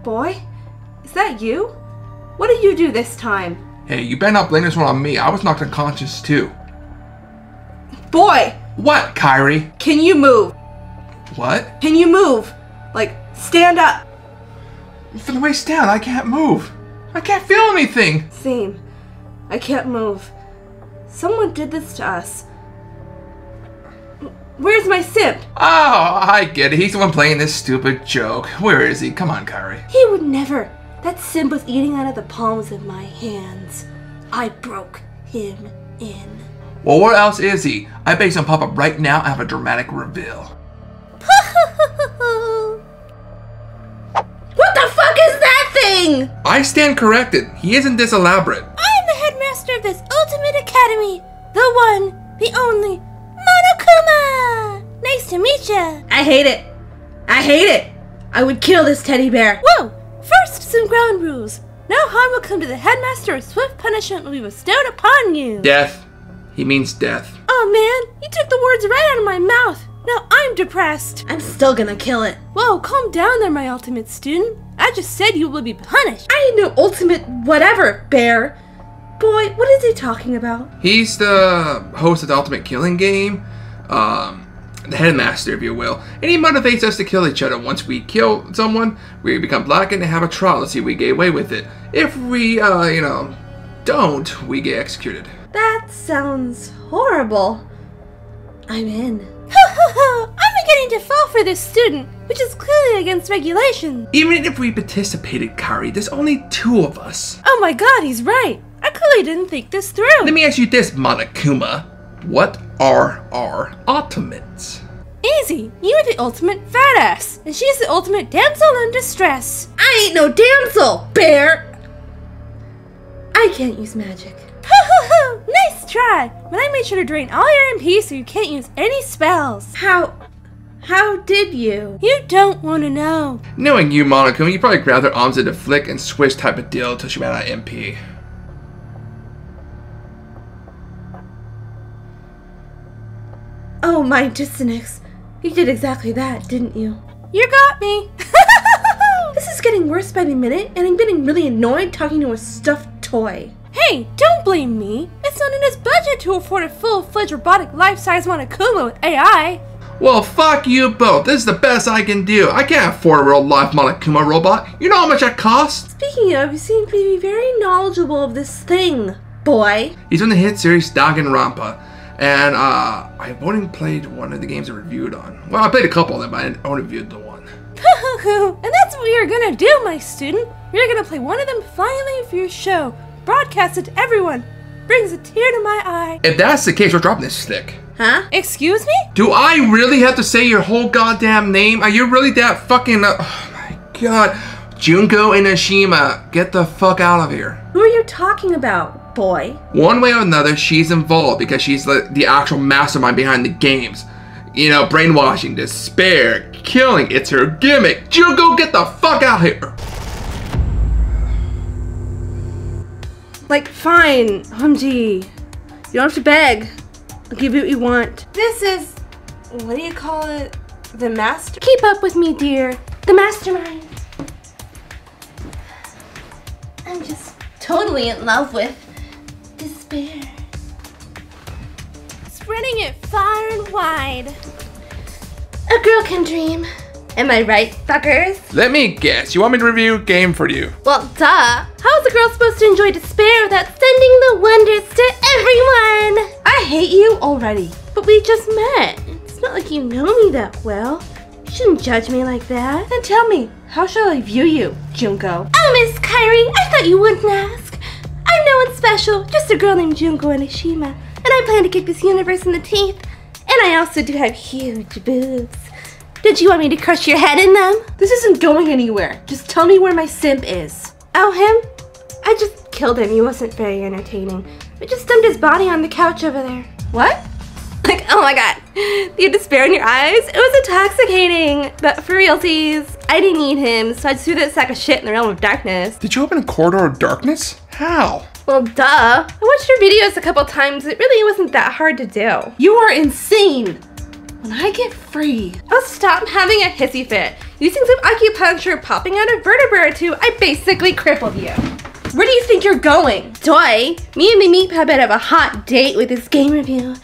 Boy? Is that you? What did you do this time? Hey, you better not blame this one on me. I was knocked unconscious too. Boy! What, Kyrie? Can you move? What? Can you move? Like, stand up. From the waist down, I can't move. I can't feel anything. Same. I can't move. Someone did this to us. Where's my simp? Oh, I get it. He's the one playing this stupid joke. Where is he? Come on, Kyrie. He would never. That simp was eating out of the palms of my hands. I broke him in. Well, where else is he? I bet he's gonna pop up right now and have a dramatic reveal. What the fuck is that thing? I stand corrected. He isn't this elaborate. I'm the headmaster of this ultimate academy. The one, the only, Monokuma! Nice to meet ya. I hate it. I hate it. I would kill this teddy bear. Whoa! First, some ground rules. No harm will come to the headmaster, or swift punishment will be bestowed upon you. Death. He means death. Oh man, you took the words right out of my mouth. Now I'm depressed. I'm still gonna kill it. Whoa, calm down there, my ultimate student. I just said you will be punished. I ain't no ultimate whatever, bear. Boy, what is he talking about? He's the host of the Ultimate Killing Game. The headmaster, if you will. And he motivates us to kill each other. Once we kill someone, we become blackened and have a trial to see if we get away with it. If we, don't, we get executed. That sounds horrible. I'm in. I'm beginning to fall for this student, which is clearly against regulations. Even if we participated, Kyrie, there's only 2 of us. Oh my god, he's right. I clearly didn't think this through. Let me ask you this, Monokuma. What are our ultimates? Easy. You are the ultimate fat ass, and she's the ultimate damsel in distress. I ain't no damsel, bear. I can't use magic. Nice try, but I made sure to drain all your MP so you can't use any spells. How did you? You don't want to know. Knowing you, Monokuma, you probably grabbed her arms into flick and swish type of deal until she ran out of MP. Oh, my dissonance. You did exactly that, didn't you? You got me. This is getting worse by the minute, and I'm getting really annoyed talking to a stuffed toy. Hey, don't blame me. It's not in his budget to afford a full-fledged robotic life-size Monokuma with AI. Well, fuck you both. This is the best I can do. I can't afford a real-life Monokuma robot. You know how much that costs? Speaking of, you seem to be very knowledgeable of this thing, boy. He's on the hit series Danganronpa. And I've only played one of the games I reviewed on. Well, I played a couple of them, but I only reviewed the one. And that's what you're gonna do, my student. You're gonna play one of them finally for your show. Broadcast it to everyone. Brings a tear to my eye. If that's the case, we're dropping this stick. Huh? Excuse me? Do I really have to say your whole goddamn name? Are you really that fucking... oh my god. Junko Inoshima, get the fuck out of here. Who are you talking about, boy? One way or another, she's involved because she's the actual mastermind behind the games. You know, brainwashing, despair, killing, it's her gimmick. Junko, get the fuck out here. Like, fine, Humji. You don't have to beg. I'll give you what you want. This is, what do you call it? The master? Keep up with me, dear. The mastermind. I'm just totally in love with despair. Spreading it far and wide. A girl can dream. Am I right, fuckers? Let me guess, you want me to review a game for you? Well, duh. How is a girl supposed to enjoy despair without sending the wonders to everyone? I hate you already. But we just met. It's not like you know me that well. You shouldn't judge me like that. Then tell me, how shall I view you, Junko? Oh, Miss Kyrie, I thought you wouldn't ask. I'm no one special, just a girl named Junko Inoshima. And I plan to kick this universe in the teeth. And I also do have huge boobs. Did you want me to crush your head in them? This isn't going anywhere. Just tell me where my simp is. Oh, him? I just killed him. He wasn't very entertaining. We just dumped his body on the couch over there. What? Like, oh my god. You had despair in your eyes? It was intoxicating. But for realsies, I didn't need him, so I just threw that sack of shit in the realm of darkness. Did you open a corridor of darkness? How? Well, duh. I watched your videos a couple times. It really wasn't that hard to do. You are insane. When I get free. Oh, stop having a hissy fit. Using some acupuncture, popping out a vertebra or two, I basically crippled you. Where do you think you're going? Toy, me and the meat puppet have a hot date with this game review.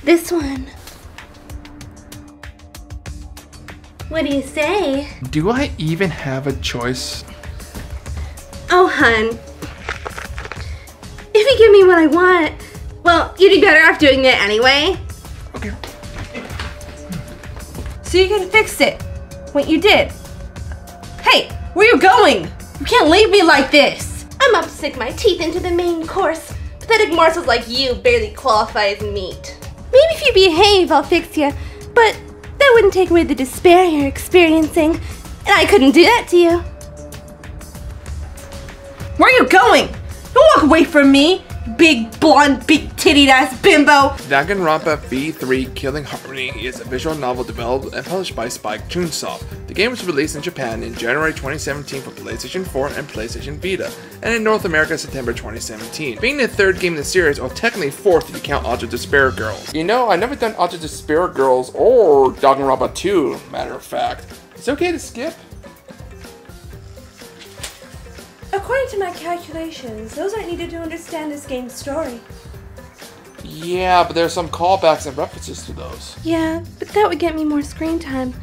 This one. What do you say? Do I even have a choice? Oh, hun. If you give me what I want, well, you'd be better off doing it anyway. Okay. So you could fix it. What you did. Hey, where you going? You can't leave me like this. I'm about to stick my teeth into the main course. Pathetic morsels like you barely qualify as meat. Maybe if you behave, I'll fix you. But that wouldn't take away the despair you're experiencing. And I couldn't do that to you. Where are you going? Don't walk away from me, big blonde, big tittied ass bimbo. Danganronpa V3 Killing Harmony is a visual novel developed and published by Spike Chunsoft. The game was released in Japan in January 2017 for PlayStation 4 and PlayStation Vita, and in North America September 2017. Being the third game in the series, or technically fourth if you count Alter Despair Girls. You know, I've never done Alter Despair Girls or Danganronpa 2, matter of fact. It's okay to skip. According to my calculations, those aren't needed to understand this game's story. Yeah, but there's some callbacks and references to those. Yeah, but that would get me more screen time.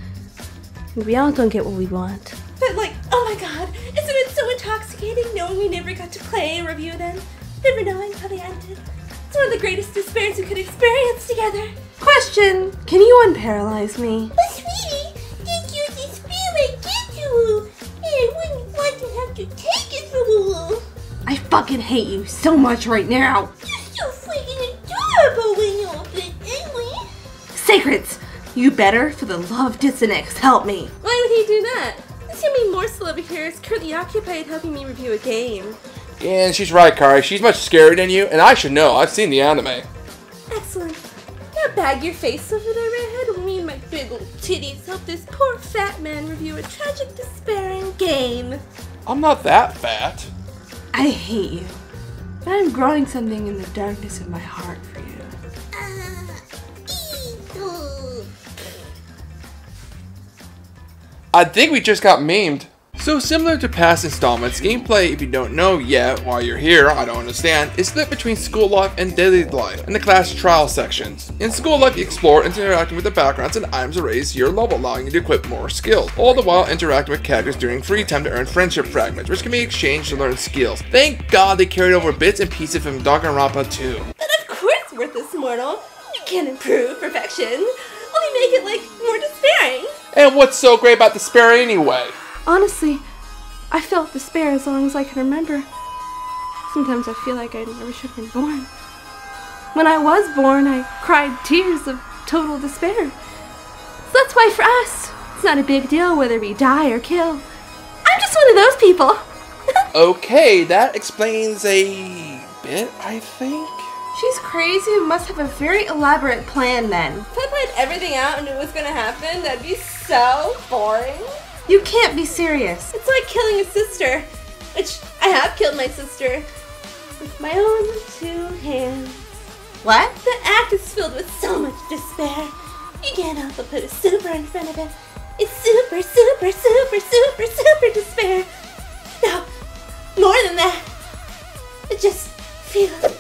We all don't get what we want. But like, oh my god, isn't it so intoxicating knowing we never got to play and review them? Never knowing how they ended. It's one of the greatest despairs we could experience together. Question, can you unparalyze me? But sweetie, did you despair I give you? I wouldn't want to have to take it from you. I fucking hate you so much right now. You're so freaking adorable when you're a bit angry. Sacreds, you better, for the love of Dissonix, help me. Why would he do that? This yummy morsel over here is currently occupied helping me review a game. And she's right, Kari. She's much scarier than you, and I should know. I've seen the anime. Excellent. Now bag your face over there, redhead, and me and my big old titties help this poor fat man review a tragic, despairing game. I'm not that fat. I hate you. But I'm growing something in the darkness of my heart for you. Evil. I think we just got memed. So similar to past installments, gameplay, if you don't know yet while you're here, I don't understand, is split between school life and daily life in the class trial sections. In school life, you explore interacting with the backgrounds and items to raise your level, allowing you to equip more skills, all the while interacting with characters during free time to earn friendship fragments, which can be exchanged to learn skills. Thank God they carried over bits and pieces from Danganronpa 2. But of course, worthless mortal, you can't improve perfection, only make it, like, more despairing. And what's so great about despair anyway? Honestly, I felt despair as long as I can remember. Sometimes I feel like I never should have been born. When I was born, I cried tears of total despair. So that's why for us, it's not a big deal whether we die or kill. I'm just one of those people. Okay, that explains a bit, I think. She's crazy and must have a very elaborate plan then. If I planned everything out and knew what was gonna happen, that'd be so boring. You can't be serious. It's like killing a sister, which I have killed my sister with my own 2 hands. What? The act is filled with so much despair. You can't help but put a super in front of it. It's super, super, super, super, super despair. No, more than that. It just feels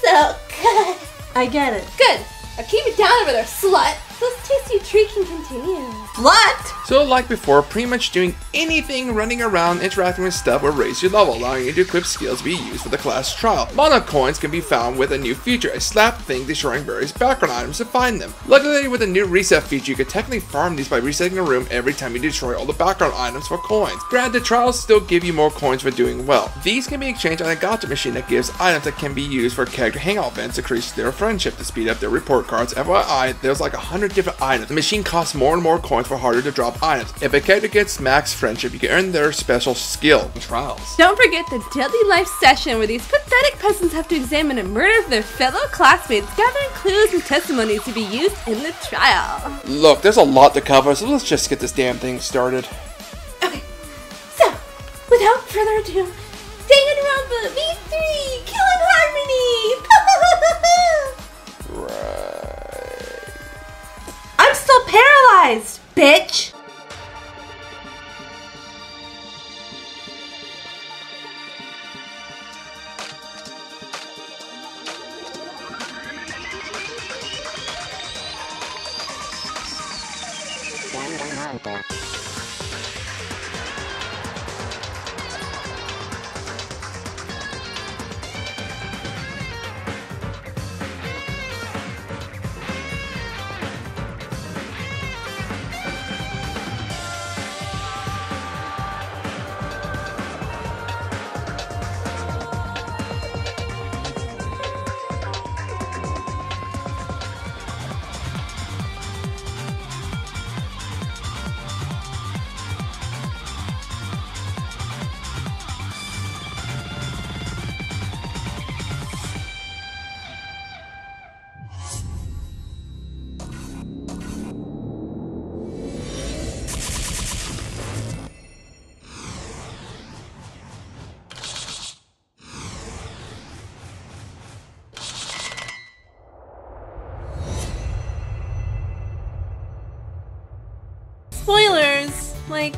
so good. I get it. Good. Now keep it down over there, slut. This tasty treat can continue. Slut! So like before, pretty much doing anything, running around, interacting with stuff will raise your level, allowing you to equip skills to be used for the class trial. Mono coins can be found with a new feature, a slap thing destroying various background items to find them. Luckily, with a new reset feature, you can technically farm these by resetting a room every time you destroy all the background items for coins. Granted, the trials still give you more coins for doing well. These can be exchanged on a gacha machine that gives items that can be used for character hangout events to increase their friendship to speed up their report cards. FYI, there's like 100 different items. The machine costs more and more coins for harder to drop items. If a character gets max friendship, you can earn their special skill in trials. Don't forget the daily life session where these pathetic peasants have to examine a murder of their fellow classmates, gathering clues and testimonies to be used in the trial. Look, there's a lot to cover, so let's just get this damn thing started. Okay, so, without further ado, Danganronpa V3 Killing Harmony! Right. I'm still paralyzed, bitch! Spoilers! Like,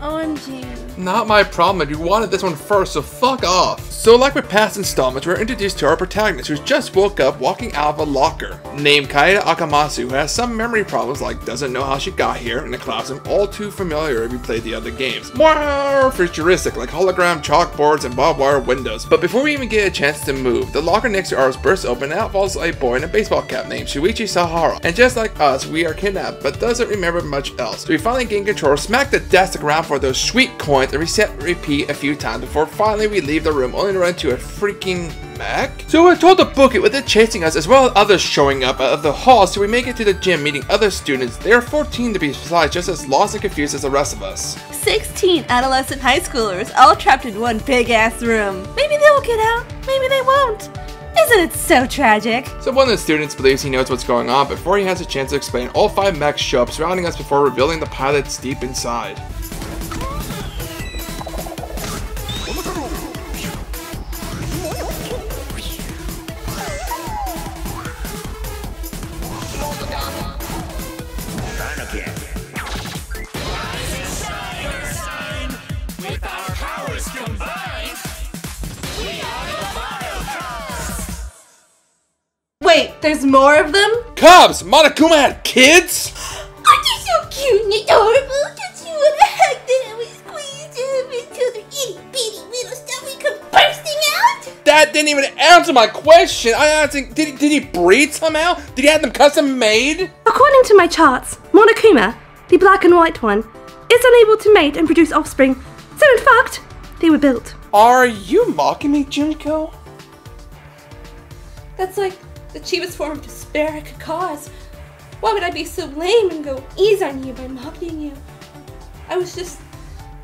OMG. Not my problem, you wanted this one first, so fuck off. So like with past installments, we're introduced to our protagonist who's just woke up walking out of a locker, named Kaeda Akamasu, who has some memory problems like doesn't know how she got here, and it clouds him all too familiar if you played the other games. More futuristic, like hologram chalkboards and barbed wire windows. But before we even get a chance to move, the locker next to ours bursts open and out falls a boy in a baseball cap named Shuichi Sahara. And just like us, we are kidnapped, but doesn't remember much else. So we finally gain control, smack the desk around for those sweet coins, and reset and repeat a few times before finally we leave the room, only to run into a freaking mech. So we're told to book it with it chasing us as well as others showing up out of the hall, so we make it to the gym meeting other students. They are 14 to be precise, just as lost and confused as the rest of us. 16 adolescent high schoolers, all trapped in one big ass room. Maybe they'll get out, maybe they won't. Isn't it so tragic? So one of the students believes he knows what's going on, but before he has a chance to explain, all 5 mechs show up surrounding us before revealing the pilots deep inside. Wait, there's more of them? Cubs! Monokuma had kids?! Aren't you so cute and adorable? Don't you want to hug them and squeeze them until their itty bitty little stomach come bursting out? That didn't even answer my question! I asked him, did he breed somehow? Did he have them custom made? According to my charts, Monokuma, the black and white one, is unable to mate and produce offspring. So in fact, they were built. Are you mocking me, Junko? That's like the cheapest form of despair I could cause. Why would I be so lame and go easy on you by mocking you? I was just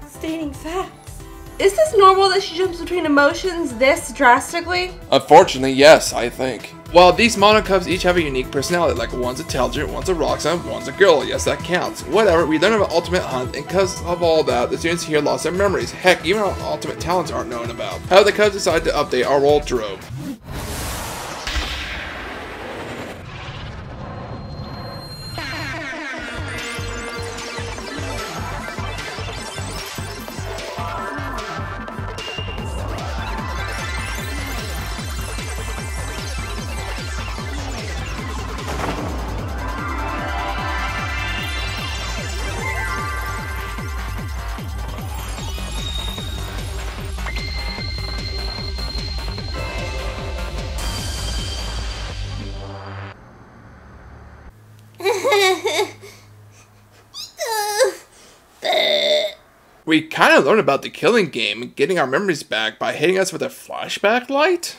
stating facts. Is this normal that she jumps between emotions this drastically? Unfortunately, yes, I think. While these monocubs each have a unique personality, like one's intelligent, one's a rock star, one's a girl, yes that counts. Whatever, we learn about Ultimate Hunt, and because of all that, the students here lost their memories. Heck, even our ultimate talents aren't known about. How the cubs decide to update our wardrobe. We kind of learn about the killing game and getting our memories back by hitting us with a flashback light?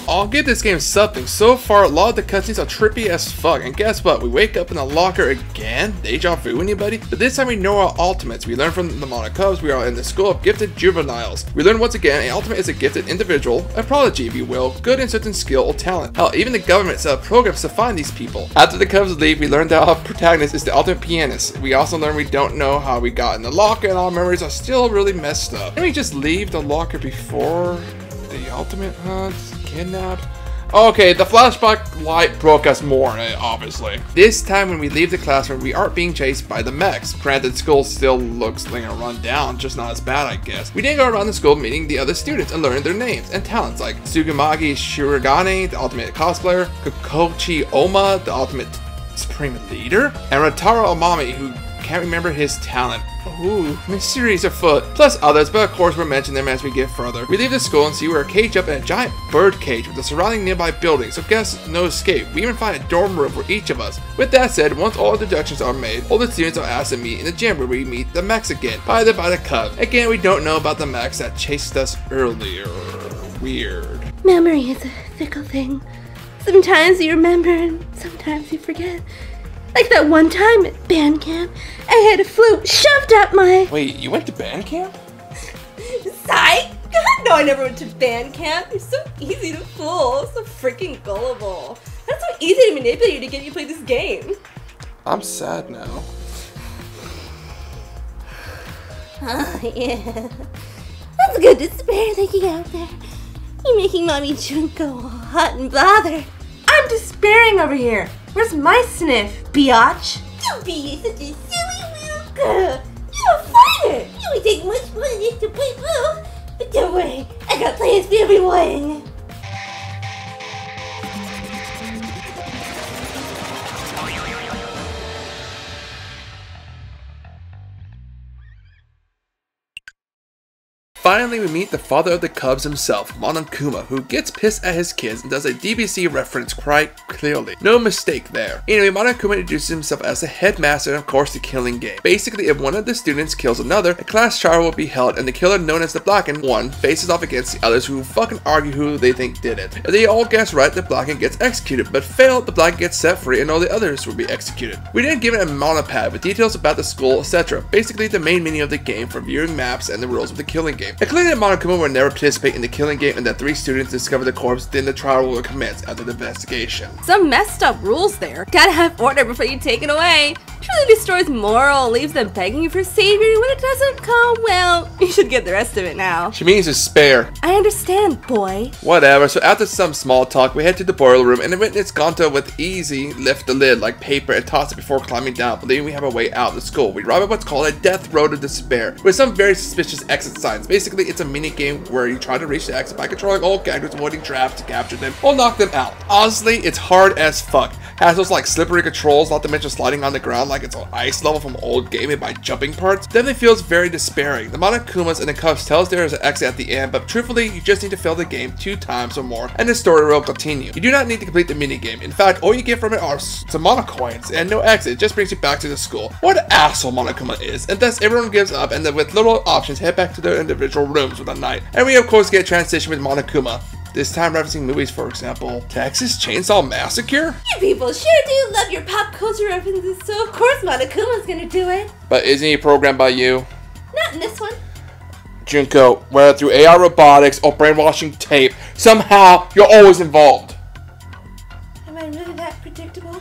I'll give this game something. So far, a lot of the cutscenes are trippy as fuck, and guess what? We wake up in a locker again? Deja vu, anybody? But this time we know our ultimates. We learn from the Monokubs we are in the school of gifted juveniles. We learn once again, an ultimate is a gifted individual, a prodigy if you will, good in certain skill or talent. Hell, even the government set up programs to find these people. After the Cubs leave, we learn that our protagonist is the ultimate pianist. We also learn we don't know how we got in the locker, and our memories are still really messed up. Can we just leave the locker before the ultimate hunt? Kidnapped? Okay, the flashback light broke us more, obviously. This time when we leave the classroom, we aren't being chased by the mechs. Granted, school still looks like a run down, just not as bad, I guess. We then go around the school meeting the other students and learning their names and talents, like Sugimagi Shirogane, the ultimate cosplayer, Kokochi Oma, the ultimate supreme leader, and Rataro Omami, who can't remember his talent. Ooh, mysteries afoot. Plus others, but of course we'll mention them as we get further. We leave the school and see we're caged up in a giant bird cage with the surrounding nearby buildings, so guess no escape. We even find a dorm room for each of us. With that said, once all deductions are made, all the students are asked to meet in the gym where we meet the mechs again, piloted by the Cub. Again, we don't know about the mechs that chased us earlier. Weird. Memory is a fickle thing. Sometimes you remember and sometimes you forget. Like that one time at band camp, I had a flute shoved up my... Wait, you went to band camp? Psych! No, I never went to band camp. You're so easy to fool. So freaking gullible. That's so easy to manipulate to get you to play this game. I'm sad now. Oh, yeah. That's good to spare thinking out there. You're making Mommy Junko all hot and bothered. I'm despairing over here. Where's my sniff, biatch? Don't be such a silly little girl. You're a fighter. You would take much more than this to play ball. But don't worry, I got plans for everyone. Finally, we meet the father of the Cubs himself, Monokuma, who gets pissed at his kids and does a DBC reference quite clearly. No mistake there. Anyway, Monokuma introduces himself as the headmaster and of course the killing game. Basically, if one of the students kills another, a class trial will be held and the killer known as the Blackened one faces off against the others who fucking argue who they think did it. If they all guess right, the Blackened gets executed, but fail, the Blackened gets set free and all the others will be executed. We then given a monopad with details about the school, etc. Basically the main menu of the game for viewing maps and the rules of the killing game. Including that Monokuma will never participate in the killing game and that 3 students discover the corpse, then the trial will commence after the investigation. Some messed up rules there. Gotta have order before you take it away. Truly destroys moral, leaves them begging you for savior. When it doesn't come, well, you should get the rest of it now. She means to spare. I understand, boy. Whatever, so after some small talk, we head to the boiler room and witness Gonta with easy lift the lid like paper and toss it before climbing down, believing we have a way out of the school. We arrive at what's called a death road of despair, with some very suspicious exit signs. Basically, it's a mini game where you try to reach the exit by controlling all characters, avoiding traps to capture them or knock them out. Honestly, it's hard as fuck. Has those like slippery controls, not to mention sliding on the ground like it's on ice level from old gaming by jumping parts. Definitely feels very despairing. The Monokumas and the Cubs tell us there is an exit at the end, but truthfully, you just need to fail the game 2 times or more, and the story will continue. You do not need to complete the minigame. In fact, all you get from it are some monocoins and no exit. It just brings you back to the school. What an asshole Monokuma is, and thus everyone gives up and then with little options head back to their individual rooms for the night. And we of course get a transition with Monokuma. This time referencing movies, for example, Texas Chainsaw Massacre? You people sure do love your pop culture references, so of course Monokuma's gonna do it. But isn't he programmed by you? Not in this one. Junko, whether through AI robotics or brainwashing tape, somehow you're always involved. Am I really that predictable?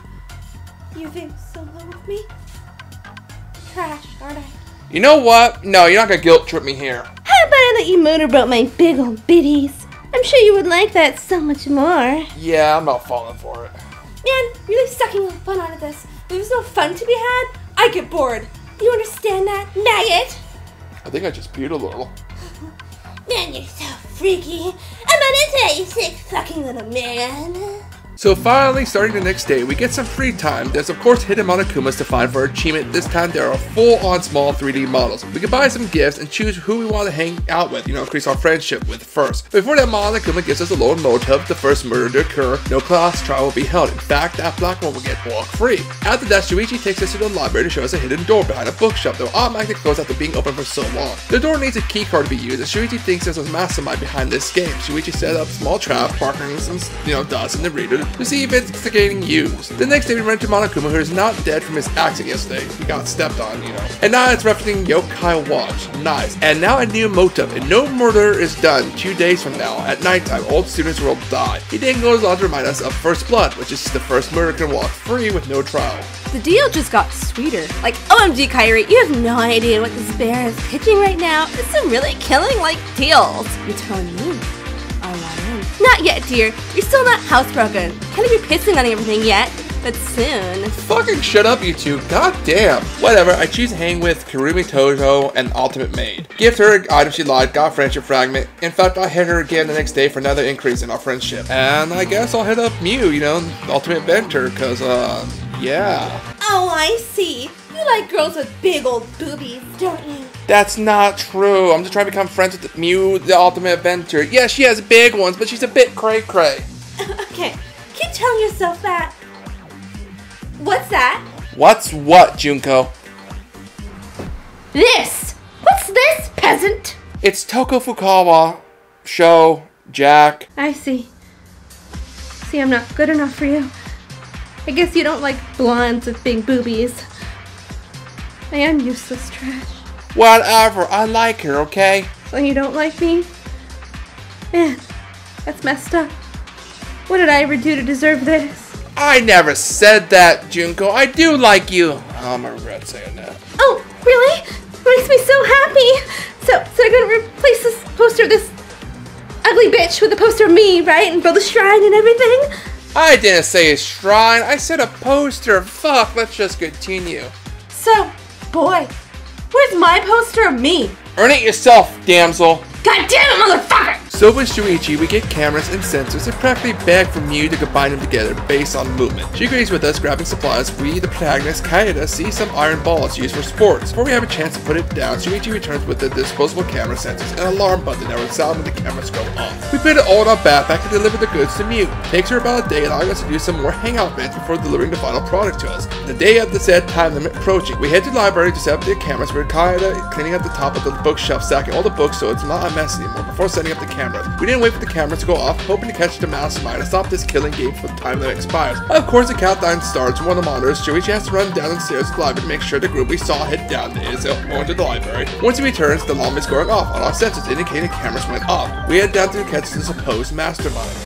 You think so low of me? Trash, aren't I? You know what? No, you're not gonna guilt trip me here. How about I let you motorboat my big old biddies? I'm sure you would like that so much more. Yeah, I'm not falling for it. Man, really sucking all the fun out of this. If there's no fun to be had, I get bored. You understand that, maggot? I think I just peed a little. Man, you're so freaky. I'm not into that, you sick fucking little man. So finally, starting the next day, we get some free time. There's of course hidden Monokumas to find for achievement. This time there are full-on small 3D models. We can buy some gifts and choose who we want to hang out with, increase our friendship with first. Before that, Monokuma gives us a little motive. The first murder to occur, no class trial will be held. In fact, that black one will get walk-free. After that, Shuichi takes us to the library to show us a hidden door behind a bookshelf that will automatically close after being open for so long. The door needs a key card to be used, and Shuichi thinks there's a mastermind behind this game. Shuichi set up a small trap, partnering some, dust in the reader to see if it's getting used. The next day we run into Monokuma, who is not dead from his accident yesterday. He got stepped on, And now it's referencing Yokai Watch. Nice. And now a new motive. And no murder is done 2 days from now. At nighttime, old students will die. He then goes on to remind us of First Blood, which is the first murder can walk free with no trial. The deal just got sweeter. Like, OMG, Kyrie, you have no idea what this bear is pitching right now. It's some really killing-like deals. You're telling me I that in. Not yet, dear. You're still not housebroken. Can't be pissing on everything yet, but soon. Fucking shut up, you two. God damn. Whatever, I choose to hang with Kurumi Tojo and Ultimate Maid. Gift her an item she liked, got a friendship fragment. In fact, I'll hit her again the next day for another increase in our friendship. And I guess I'll hit up Mew, you know, the Ultimate Venture, cause, yeah. Oh, I see. You like girls with big old boobies, don't you? That's not true. I'm just trying to become friends with Mew, the Ultimate Adventure. Yeah, she has big ones, but she's a bit cray-cray. Okay, keep telling yourself that. What's that? What's what, Junko? This! What's this, peasant? It's Toko Fukawa, Sho, Jack. I see. See, I'm not good enough for you. I guess you don't like blondes with big boobies. I am useless trash. Whatever, I like her, okay? So you don't like me? Man, that's messed up. What did I ever do to deserve this? I never said that, Junko. I do like you. I'm gonna regret saying that. Oh, really? It makes me so happy. So I'm gonna replace this poster of this ugly bitch with a poster of me, right? And build a shrine and everything? I didn't say a shrine. I said a poster. Fuck, let's just continue. So, boy, where's my poster of me? Earn it yourself, damsel. God damn it, motherfucker! So with Shuichi, we get cameras and sensors and practically beg from Mew to combine them together based on movement. She agrees with us grabbing supplies. We, the protagonist, Kaeda, see some iron balls used for sports. Before we have a chance to put it down, Shuichi returns with the disposable camera sensors and an alarm button that will sound when the cameras go off. We put it all in our backpack and deliver the goods to Mew. Takes her about a day, allowing us to do some more hangout events before delivering the final product to us. The day of the said time limit approaching, we head to the library to set up the cameras where Kaeda cleaning up the top of the bookshelf, stacking all the books so it's not a mess anymore before setting up the cameras. We didn't wait for the cameras to go off, hoping to catch the mastermind and stop this killing game before the time limit expires. Of course, the countdown starts from one of the monitors. Shuichi has to run down the stairs to the library to make sure the group we saw head down is going to the library. Once he returns, the alarm is going off on our sensors indicating cameras went off. We head down to catch the supposed mastermind.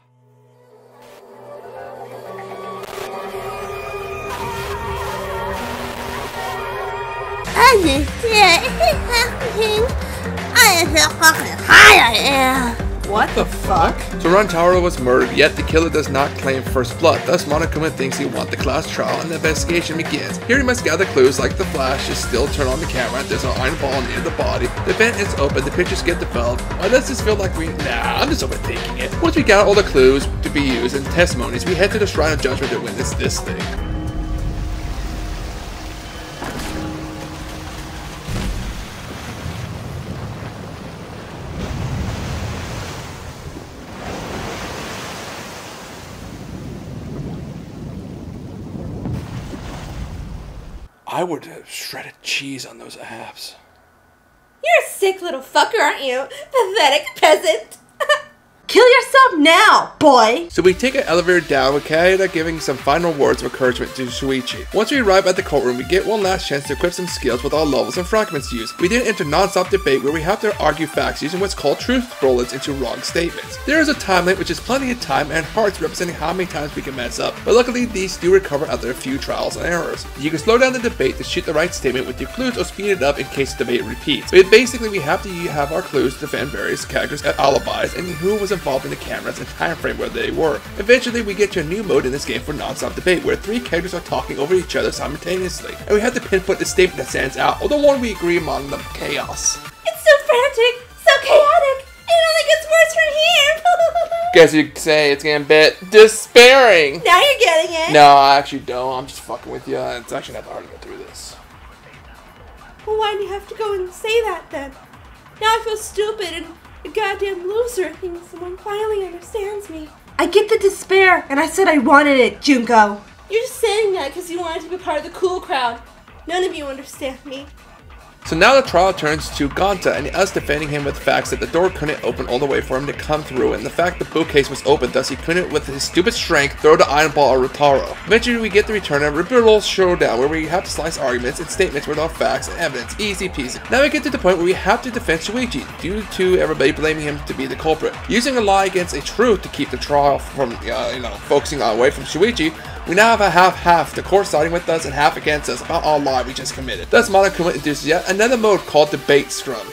What the fuck? So Rantaro was murdered, yet the killer does not claim first blood. Thus, Monokuma thinks he wants the class trial, and the investigation begins. Here he must gather clues like the flash is still turned on the camera, there's an iron ball near the body, the vent is open, the pictures get developed. Why does this feel like I'm just overthinking it. Once we got all the clues to be used and testimonies, we head to the Shrine of Judgment to witness this thing. I would have shredded cheese on those abs. You're a sick little fucker, aren't you? Pathetic peasant. Kill yourself now, boy! So we take an elevator down with Kaeda giving some final words of encouragement to Shuichi. Once we arrive at the courtroom, we get one last chance to equip some skills with all levels and fragments used. We then enter non-stop debate where we have to argue facts using what's called truth bullets into wrong statements. There is a time limit which is plenty of time and hearts representing how many times we can mess up, but luckily these do recover after a few trials and errors. You can slow down the debate to shoot the right statement with your clues or speed it up in case the debate repeats. But basically we have to have our clues to defend various characters and alibis and who was involved in the cameras and time frame where they were. Eventually we get to a new mode in this game for non-stop debate where three characters are talking over each other simultaneously, and we have to pinpoint the statement that stands out or the one we agree among them. Chaos. It's so frantic, so chaotic, and it only gets worse from here. Guess you could say it's getting a bit despairing. Now you're getting it. No, I actually don't. I'm just fucking with you. It's actually not that hard to get through this. Well, why do you have to go and say that then? Now I feel stupid and a goddamn loser thinking someone finally understands me. I get the despair, and I said I wanted it, Junko. You're just saying that because you wanted to be part of the cool crowd. None of you understand me. So now the trial turns to Gonta and us defending him with the facts that the door couldn't open all the way for him to come through, and the fact the bookcase was open, thus he couldn't with his stupid strength throw the iron ball at Rotaro. Eventually we get the return of a brutal showdown where we have to slice arguments and statements without facts and evidence. Easy peasy. Now we get to the point where we have to defend Shuichi due to everybody blaming him to be the culprit. Using a lie against a truth to keep the trial from focusing away from Shuichi, we now have a half-half, the court siding with us and half against us about our lie we just committed. Thus Monokuma introduces yet another mode called Debate Scrum.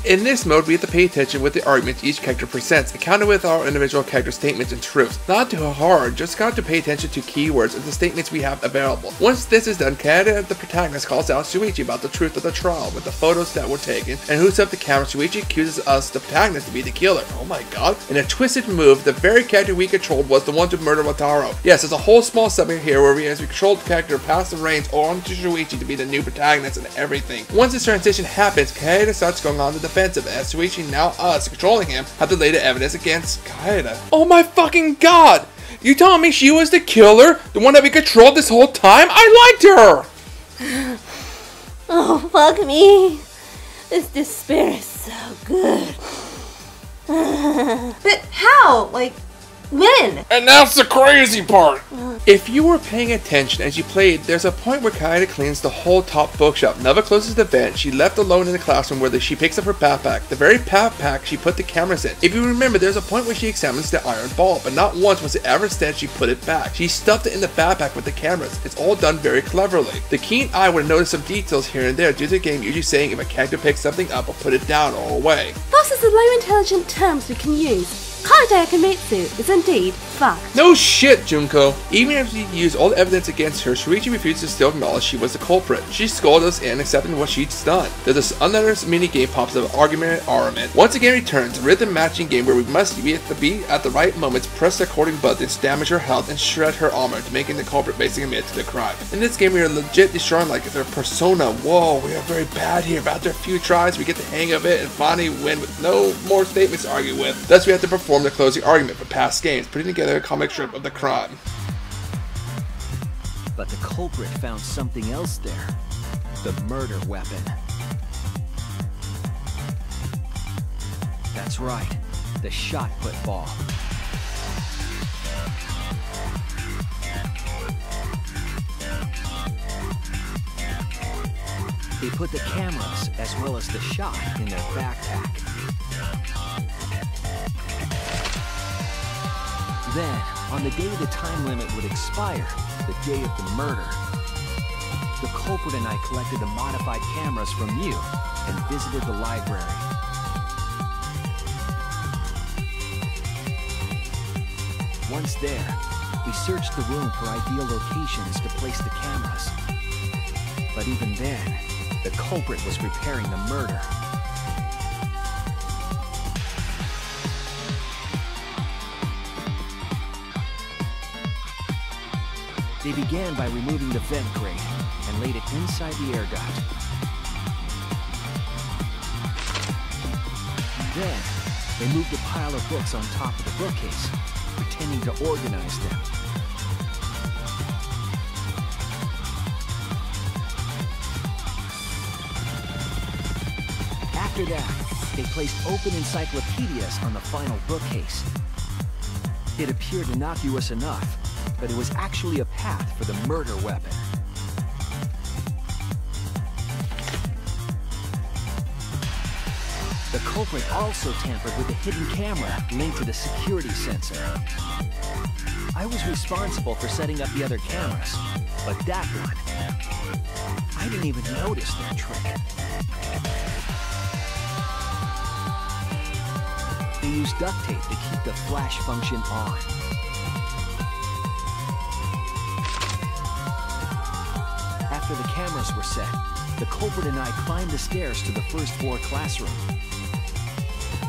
In this mode, we have to pay attention with the arguments each character presents and counter with our individual character statements and truths. Not too hard, just got to pay attention to keywords and the statements we have available. Once this is done, Kaede, the protagonist, calls out Shuichi about the truth of the trial with the photos that were taken, and who set up the camera. Shuichi accuses us, the protagonist, to be the killer. Oh my god. In a twisted move, the very character we controlled was the one to murder Wataru. Yes, there's a whole small segment here where we controlled the character pass the reins on to Shuichi to be the new protagonist and everything. Once this transition happens, Kaede starts going on the defensive, as Shuichi, now us controlling him, have to lay the evidence against Kaede. Oh my fucking god! You telling me she was the killer? The one that we controlled this whole time? I liked her! Oh, fuck me. This despair is so good. But how? Like, when? And that's the crazy part! If you were paying attention as you played, there's a point where Kaede cleans the whole top bookshelf, never closes the vent, she left alone in the classroom where she picks up her backpack, the very backpack she put the cameras in. If you remember, there's a point where she examines the iron ball, but not once was it ever said she put it back. She stuffed it in the backpack with the cameras. It's all done very cleverly. The keen eye would notice some details here and there due to the game usually saying if a character picks something up or put it down or away. Those are the low intelligent terms we can use. Kaede Akamitsu is indeed fucked. No shit, Junko. Even if you use all the evidence against her, Shuichi refuses to still acknowledge she was the culprit. She scolded us in accepting what she'd done. There's another mini game pops up, argument and armament. Once again returns, a rhythm matching game where we must be at the right moments, press the according buttons, damage her health, and shred her armor to making the culprit basically admit to the crime. In this game, we are legit destroying like their persona. Whoa, we are very bad here, but after a few tries, we get the hang of it and finally win with no more statements to argue with. Thus, we have to perform the closing argument for past games, putting together a comic strip of the crime. But the culprit found something else there. The murder weapon. That's right, the shot put ball. They put the cameras as well as the shot in their backpack. Then, on the day the time limit would expire, the day of the murder, the culprit and I collected the modified cameras from you and visited the library. Once there, we searched the room for ideal locations to place the cameras. But even then, the culprit was preparing the murder. They began by removing the vent grate and laid it inside the air duct. Then, they moved a pile of books on top of the bookcase, pretending to organize them. After that, they placed open encyclopedias on the final bookcase. It appeared innocuous enough, but it was actually a path for the murder weapon. The culprit also tampered with the hidden camera linked to the security sensor. I was responsible for setting up the other cameras, but that one, I didn't even notice their trick. They used duct tape to keep the flash function on. After the cameras were set, the culprit and I climbed the stairs to the first floor classroom.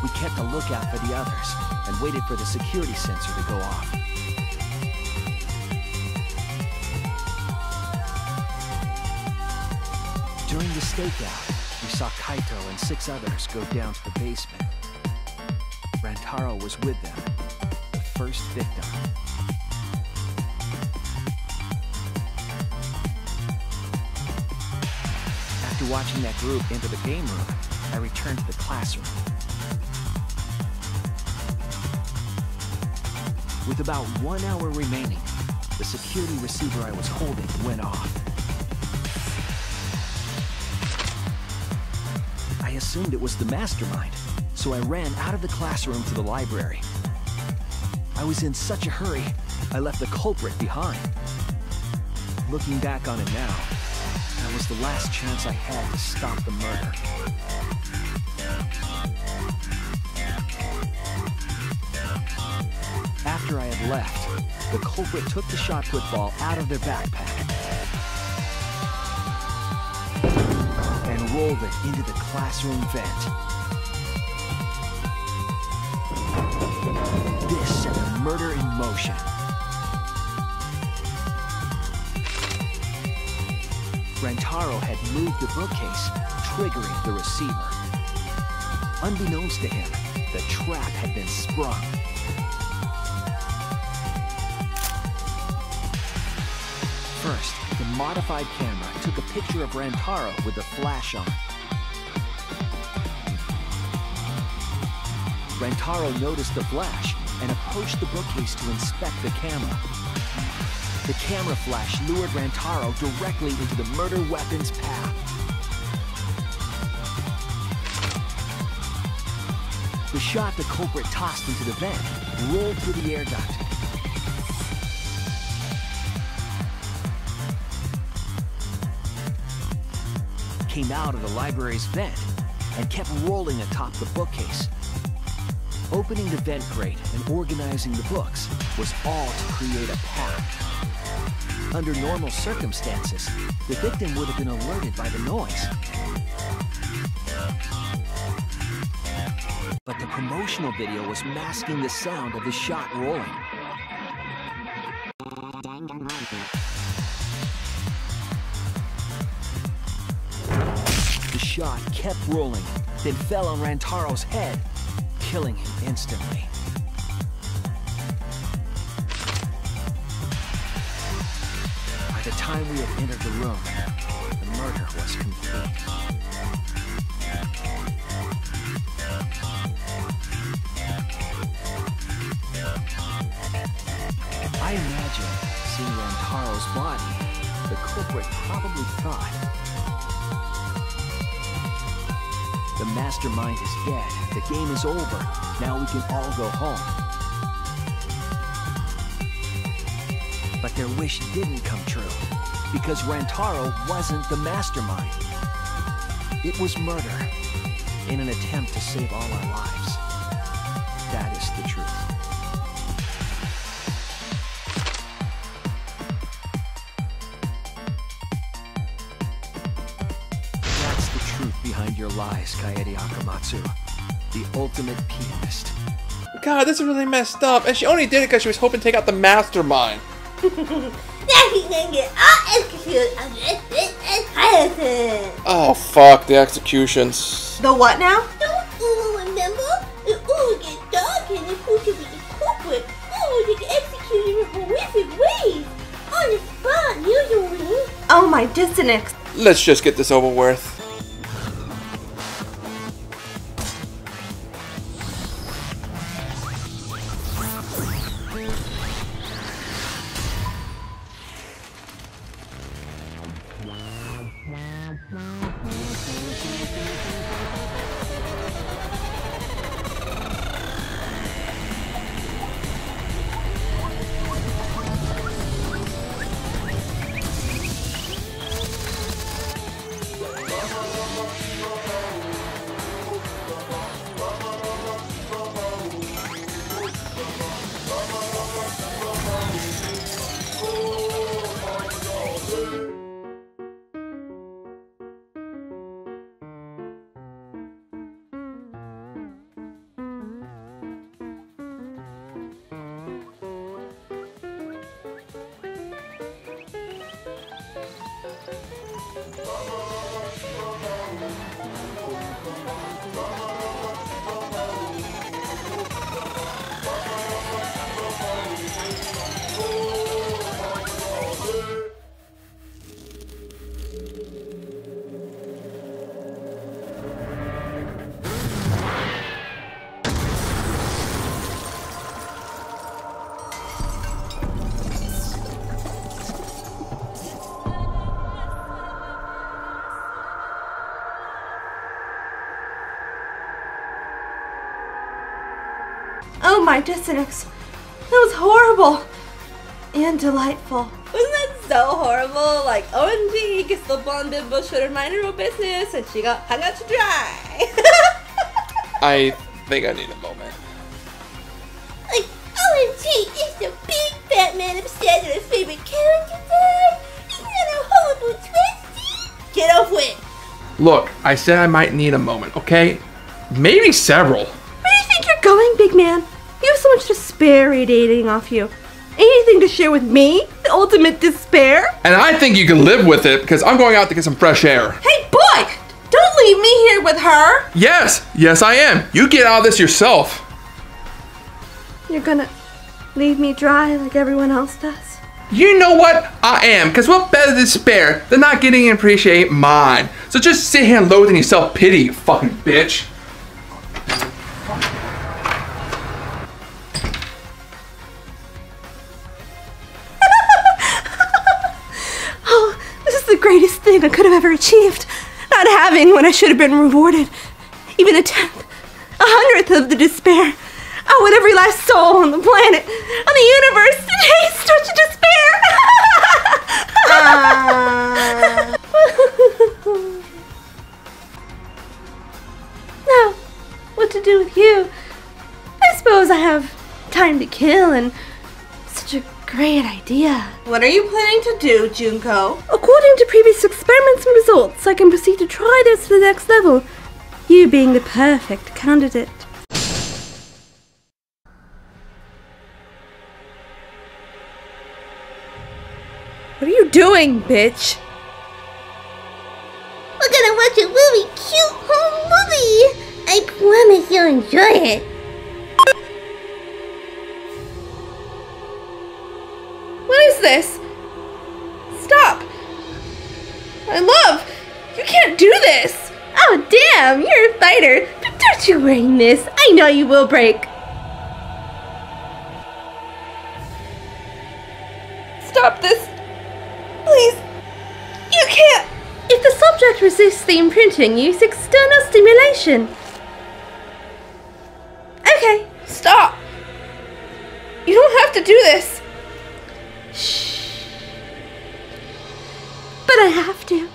We kept a lookout for the others and waited for the security sensor to go off. During the stakeout, we saw Kaito and 6 others go down to the basement. Rantaro was with them, the first victim. After watching that group enter the game room, I returned to the classroom. With about 1 hour remaining, the security receiver I was holding went off. I assumed it was the mastermind, so I ran out of the classroom to the library. I was in such a hurry, I left the culprit behind. Looking back on it now, that was the last chance I had to stop the murder. after I had left, the culprit took the shot put ball out of their backpack and rolled it into the classroom vent. This set the murder in motion. Rantaro had moved the bookcase, triggering the receiver. Unbeknownst to him, the trap had been sprung. First, the modified camera took a picture of Rantaro with the flash on. Rantaro noticed the flash and approached the bookcase to inspect the camera. The camera flash lured Rantaro directly into the murder weapon's path. The shot the culprit tossed into the vent rolled through the air duct. Came out of the library's vent and kept rolling atop the bookcase. Opening the vent grate and organizing the books was all to create a path. Under normal circumstances, the victim would have been alerted by the noise. But the promotional video was masking the sound of the shot rolling. The shot kept rolling, then fell on Rantaro's head, killing him instantly. By the time we had entered the room, the murder was complete. I imagine, seeing Rantaro's body, the culprit probably thought, the mastermind is dead, the game is over, now we can all go home. But their wish didn't come true, because Rantaro wasn't the mastermind. It was murder, in an attempt to save all our lives. That is the truth. That's the truth behind your lies, Kaede Akamatsu. The ultimate pianist. God, this is really messed up. And she only did it because she was hoping to take out the mastermind. Oh, fuck the executions. The what now? Don't you remember? It all gets dark and if who can be the culprit, who will get executed in horrific ways. On the spot, usually. Oh my dissonance. Let's just get this over with. Oh my dissonance. That was horrible. And delightful. Wasn't that so horrible? Like, OMG, guess the blonde bimbo should have minded her own business and she got hung out to dry. I think I need a moment. Like, OMG, Gee, is the big fat man upset that his favorite character died? Isn't that a horrible twist? Get over it. Look, I said I might need a moment, okay? Maybe several. Where do you think you're going, big man? You have so much despair radiating off you. Anything to share with me? The ultimate despair? And I think you can live with it because I'm going out to get some fresh air. Hey, boy! Don't leave me here with her! Yes, I am. You get out of this yourself. You're gonna leave me dry like everyone else does? You know what? I am, because what better despair than not getting to appreciate mine? So just sit here and loathe in your self-pity, you fucking bitch. Oh, this is the greatest thing I could have ever achieved. Not having when I should have been rewarded. Even a tenth, 100th of the despair. I want every last soul on the planet, on the universe, to taste such despair. Now, what to do with you? I suppose I have time to kill and such a great idea. What are you planning to do, Junko? According to previous experiments and results, I can proceed to try this to the next level, you being the perfect candidate. What are you doing, bitch? We're gonna watch a really cute home movie. I promise you'll enjoy it. What is this? Stop! My love! You can't do this! Oh damn, you're a fighter! But don't you worry, miss. I know you will break. Stop this! Please! You can't! If the subject resists the imprinting, use external stimulation. Okay, stop! You don't have to do this. Shh. But I have to.